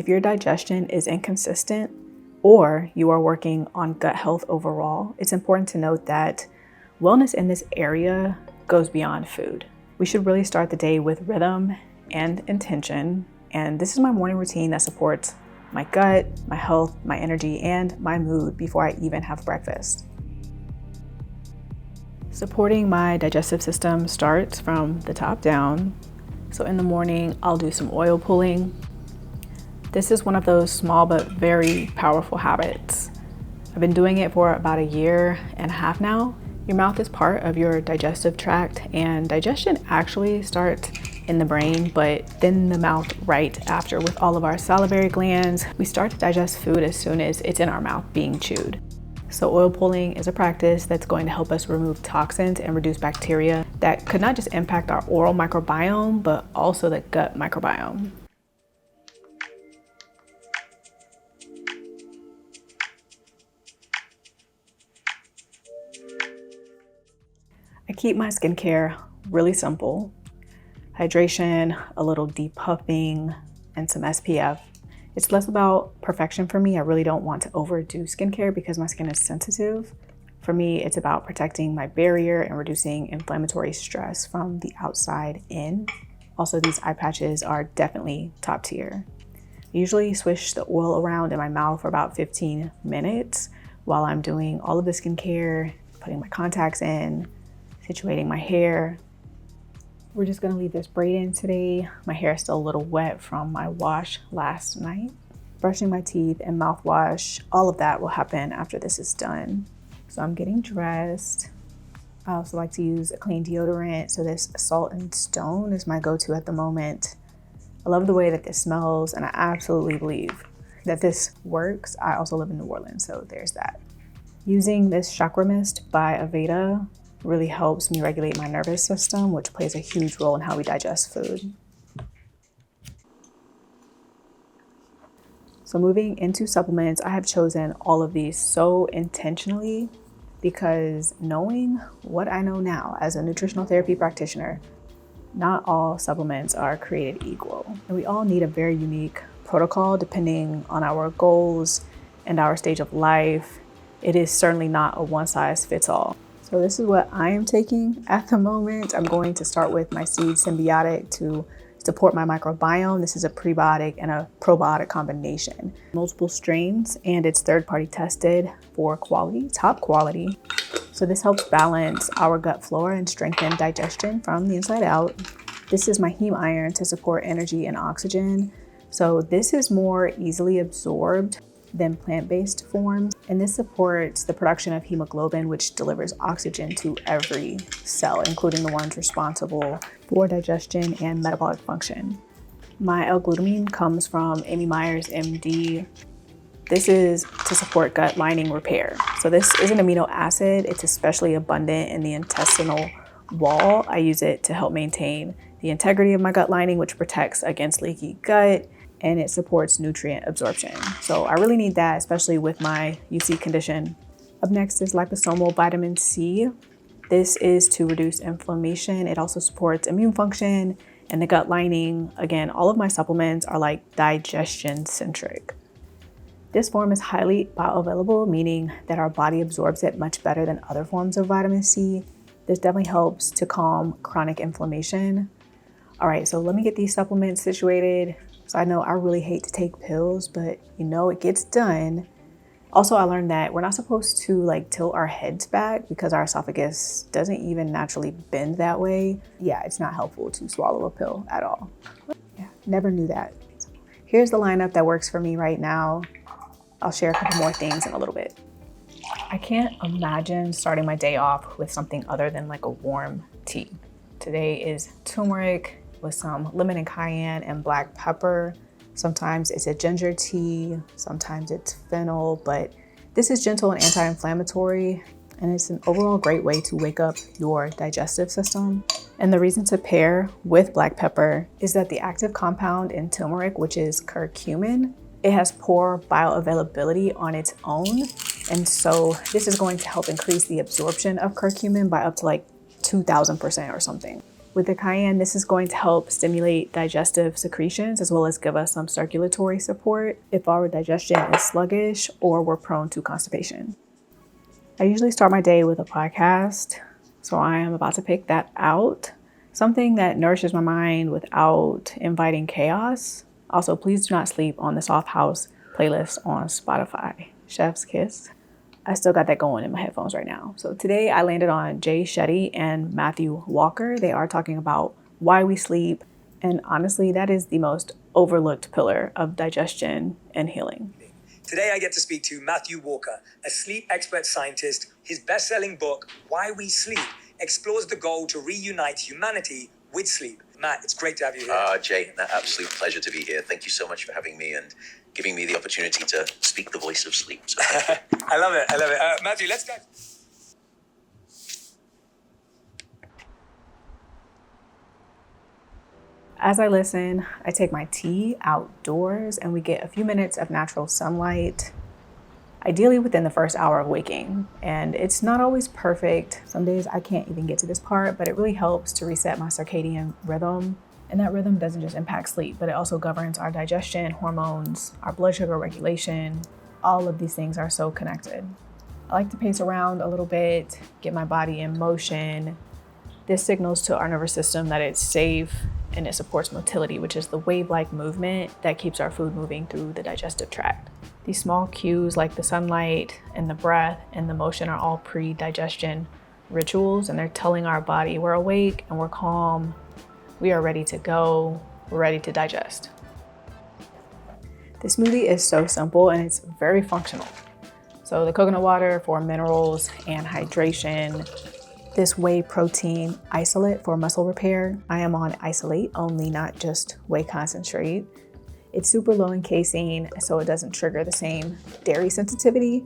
If your digestion is inconsistent or you are working on gut health overall, it's important to note that wellness in this area goes beyond food. We should really start the day with rhythm and intention. And this is my morning routine that supports my gut, my health, my energy, and my mood before I even have breakfast. Supporting my digestive system starts from the top down. So in the morning, I'll do some oil pulling. This is one of those small but very powerful habits. I've been doing it for about 1.5 years now. Your mouth is part of your digestive tract, and digestion actually starts in the brain, but then the mouth right after. With all of our salivary glands, we start to digest food as soon as it's in our mouth being chewed. So oil pulling is a practice that's going to help us remove toxins and reduce bacteria that could not just impact our oral microbiome, but also the gut microbiome. I keep my skincare really simple. Hydration, a little depuffing, and some SPF. It's less about perfection for me. I really don't want to overdo skincare because my skin is sensitive. For me, it's about protecting my barrier and reducing inflammatory stress from the outside in. Also, these eye patches are definitely top tier. I usually swish the oil around in my mouth for about 15 minutes while I'm doing all of the skincare, putting my contacts in, situating my hair. We're just gonna leave this braid in today. My hair is still a little wet from my wash last night. Brushing my teeth and mouthwash, all of that will happen after this is done. So I'm getting dressed. I also like to use a clean deodorant. So this Salt and Stone is my go-to at the moment. I love the way that this smells, and I absolutely believe that this works. I also live in New Orleans, so there's that. Using this Chakra Mist by Aveda really helps me regulate my nervous system, which plays a huge role in how we digest food. So moving into supplements, I have chosen all of these so intentionally because knowing what I know now as a nutritional therapy practitioner, not all supplements are created equal. And we all need a very unique protocol depending on our goals and our stage of life. It is certainly not a one size fits all. So this is what I am taking at the moment. I'm going to start with my Seed Symbiotic to support my microbiome. This is a prebiotic and a probiotic combination. Multiple strains, and it's third-party tested for quality, top quality. So this helps balance our gut flora and strengthen digestion from the inside out. This is my heme iron to support energy and oxygen. So this is more easily absorbed than plant-based forms, and this supports the production of hemoglobin, which delivers oxygen to every cell, including the ones responsible for digestion and metabolic function. My L-glutamine comes from Amy Myers, MD. This is to support gut lining repair. So this is an amino acid. It's especially abundant in the intestinal wall. I use it to help maintain the integrity of my gut lining, which protects against leaky gut, and it supports nutrient absorption. So I really need that, especially with my UC condition. Up next is liposomal vitamin C. This is to reduce inflammation. It also supports immune function and the gut lining. Again, all of my supplements are like digestion centric. This form is highly bioavailable, meaning that our body absorbs it much better than other forms of vitamin C. This definitely helps to calm chronic inflammation. All right, so let me get these supplements situated. So I know I really hate to take pills, but you know, it gets done. Also, I learned that we're not supposed to like tilt our heads back because our esophagus doesn't even naturally bend that way. Yeah, it's not helpful to swallow a pill at all. Yeah, never knew that. Here's the lineup that works for me right now. I'll share a couple more things in a little bit. I can't imagine starting my day off with something other than like a warm tea. Today is turmeric with some lemon and cayenne and black pepper. Sometimes it's a ginger tea, sometimes it's fennel, but this is gentle and anti-inflammatory, and it's an overall great way to wake up your digestive system. And the reason to pair with black pepper is that the active compound in turmeric, which is curcumin, it has poor bioavailability on its own. And so this is going to help increase the absorption of curcumin by up to like 2000% or something. With the cayenne, this is going to help stimulate digestive secretions as well as give us some circulatory support if our digestion is sluggish or we're prone to constipation. I usually start my day with a podcast, so I am about to pick that out. Something that nourishes my mind without inviting chaos. Also, please do not sleep on the Soft House playlist on Spotify. Chef's kiss. I still got that going in my headphones right now. So today I landed on Jay Shetty and Matthew Walker. They are talking about why we sleep. And honestly, that is the most overlooked pillar of digestion and healing. Today I get to speak to Matthew Walker, a sleep expert scientist. His best-selling book, Why We Sleep, explores the goal to reunite humanity with sleep. Matt, it's great to have you here. Jay, an absolute pleasure to be here. Thank you so much for having me and giving me the opportunity to speak the voice of sleep. So I love it. Matthew, let's go. As I listen, I take my tea outdoors and we get a few minutes of natural sunlight, ideally within the first hour of waking. And it's not always perfect. Some days I can't even get to this part, but it really helps to reset my circadian rhythm. And that rhythm doesn't just impact sleep, but it also governs our digestion, hormones, our blood sugar regulation. All of these things are so connected. I like to pace around a little bit, get my body in motion. This signals to our nervous system that it's safe and it supports motility, which is the wave-like movement that keeps our food moving through the digestive tract. These small cues like the sunlight and the breath and the motion are all pre-digestion rituals, and they're telling our body we're awake and we're calm. We are ready to go. We're ready to digest. This smoothie is so simple and it's very functional. So the coconut water for minerals and hydration, this whey protein isolate for muscle repair. I am on isolate only, not just whey concentrate. It's super low in casein, so it doesn't trigger the same dairy sensitivity.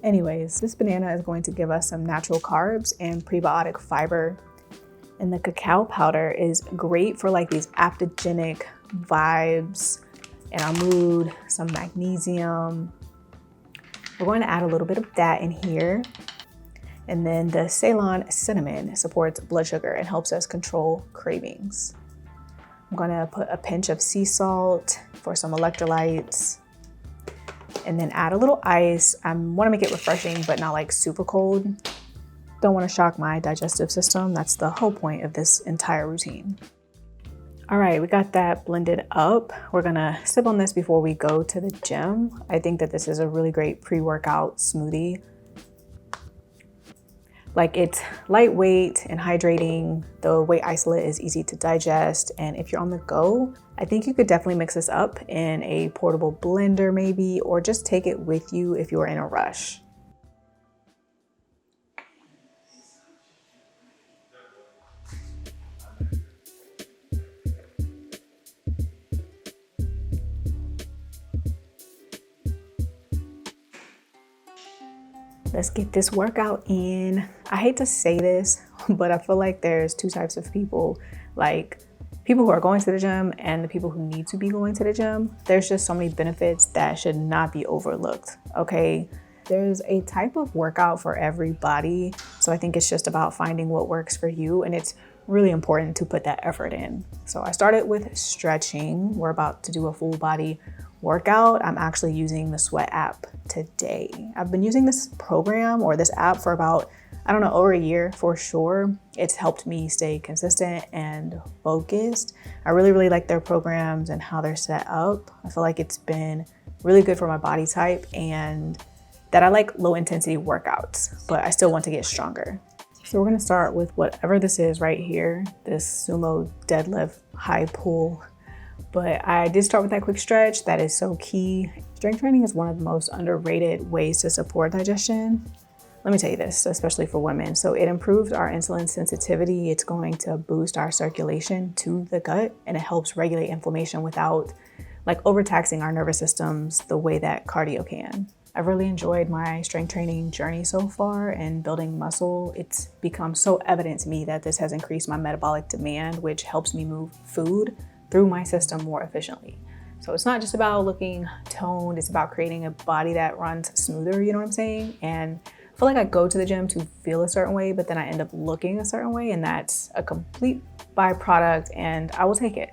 Anyways, this banana is going to give us some natural carbs and prebiotic fiber. And the cacao powder is great for like these adaptogenic vibes and our mood, some magnesium. We're going to add a little bit of that in here. And then the Ceylon cinnamon supports blood sugar and helps us control cravings. I'm gonna put a pinch of sea salt for some electrolytes and then add a little ice. I wanna make it refreshing, but not like super cold. Don't wanna shock my digestive system. That's the whole point of this entire routine. All right, we got that blended up. We're gonna sip on this before we go to the gym. I think that this is a really great pre-workout smoothie. Like, it's lightweight and hydrating. The whey isolate is easy to digest. And if you're on the go, I think you could definitely mix this up in a portable blender maybe, or just take it with you if you're in a rush. Let's get this workout in. I hate to say this, but I feel like there's two types of people, like people who are going to the gym and the people who need to be going to the gym. There's just so many benefits that should not be overlooked, okay? There's a type of workout for everybody. So I think it's just about finding what works for you, and it's really important to put that effort in. So I started with stretching. We're about to do a full body workout. I'm actually using the Sweat app today. I've been using this program or this app for about, I don't know, over a year for sure. It's helped me stay consistent and focused. I really like their programs and how they're set up. I feel like it's been really good for my body type and that I like low intensity workouts, but I still want to get stronger. So we're gonna start with whatever this is right here, this sumo deadlift high pull. But I did start with that quick stretch. That is so key. Strength training is one of the most underrated ways to support digestion. Let me tell you this, especially for women. So it improves our insulin sensitivity. It's going to boost our circulation to the gut, and it helps regulate inflammation without like overtaxing our nervous systems the way that cardio can. I've really enjoyed my strength training journey so far and building muscle. It's become so evident to me that this has increased my metabolic demand, which helps me move food through my system more efficiently. So it's not just about looking toned, it's about creating a body that runs smoother, you know what I'm saying? And I feel like I go to the gym to feel a certain way, but then I end up looking a certain way, and that's a complete byproduct, and I will take it.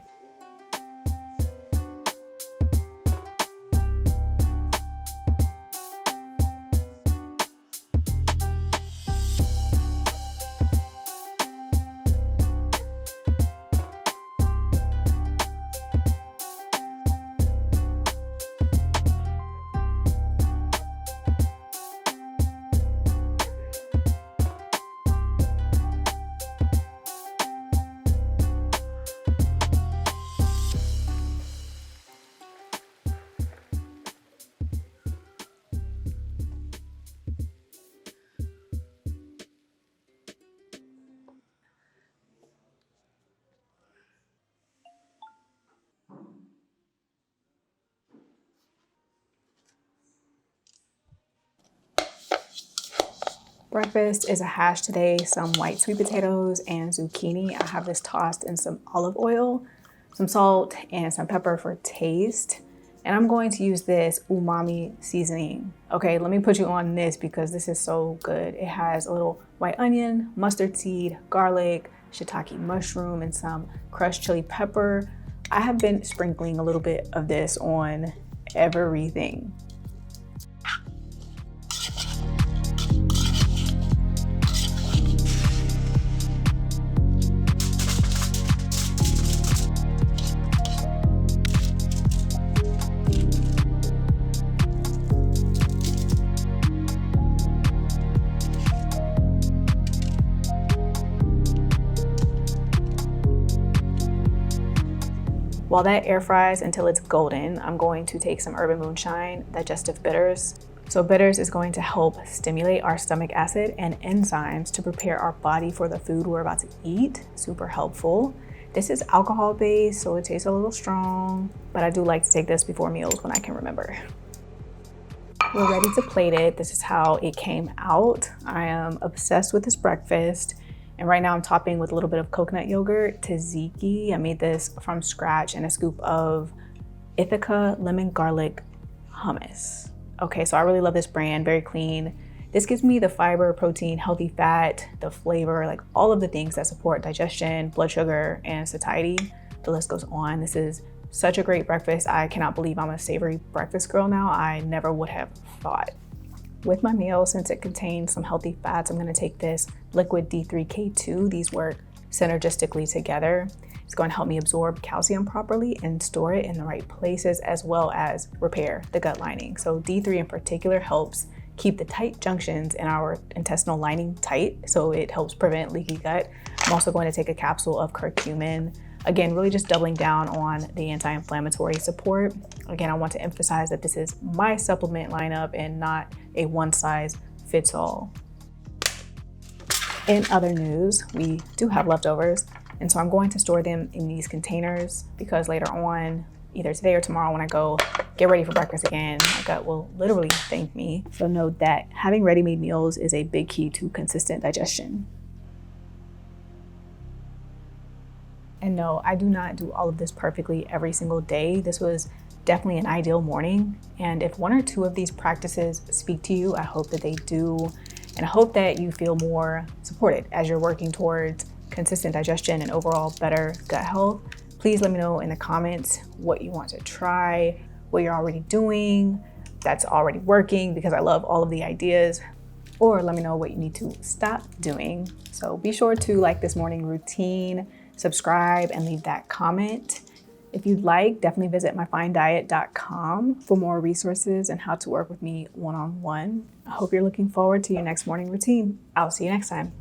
Breakfast is a hash today, some white sweet potatoes and zucchini. I have this tossed in some olive oil, some salt, and some pepper for taste. And I'm going to use this umami seasoning. Okay, let me put you on this because this is so good. It has a little white onion, mustard seed, garlic, shiitake mushroom, and some crushed chili pepper. I have been sprinkling a little bit of this on everything. While that air fries until it's golden, I'm going to take some Urban Moonshine digestive bitters. So bitters is going to help stimulate our stomach acid and enzymes to prepare our body for the food we're about to eat. Super helpful. This is alcohol based, so it tastes a little strong, but I do like to take this before meals when I can remember. We're ready to plate it. This is how it came out. I am obsessed with this breakfast. And right now I'm topping with a little bit of coconut yogurt, tzatziki. I made this from scratch, and a scoop of Ithaca lemon garlic hummus. Okay, so I really love this brand, very clean. This gives me the fiber, protein, healthy fat, the flavor, like all of the things that support digestion, blood sugar, and satiety. The list goes on. This is such a great breakfast. I cannot believe I'm a savory breakfast girl now. I never would have thought. With my meal, since it contains some healthy fats, I'm gonna take this liquid D3K2. These work synergistically together. It's going to help me absorb calcium properly and store it in the right places, as well as repair the gut lining. So D3 in particular helps keep the tight junctions in our intestinal lining tight, so it helps prevent leaky gut. I'm also going to take a capsule of curcumin. Again, really just doubling down on the anti-inflammatory support. Again, I want to emphasize that this is my supplement lineup and not a one-size-fits-all. In other news, we do have leftovers, and so I'm going to store them in these containers because later on, either today or tomorrow when I go get ready for breakfast again, my gut will literally thank me. So note that having ready-made meals is a big key to consistent digestion. And no, I do not do all of this perfectly every single day. This was definitely an ideal morning. And if one or two of these practices speak to you, I hope that they do. And I hope that you feel more supported as you're working towards consistent digestion and overall better gut health. Please let me know in the comments what you want to try, what you're already doing that's already working, because I love all of the ideas. Or let me know what you need to stop doing. So be sure to like this morning routine, subscribe, and leave that comment. If you'd like, definitely visit myfinediet.com for more resources and how to work with me one-on-one. I hope you're looking forward to your next morning routine. I'll see you next time.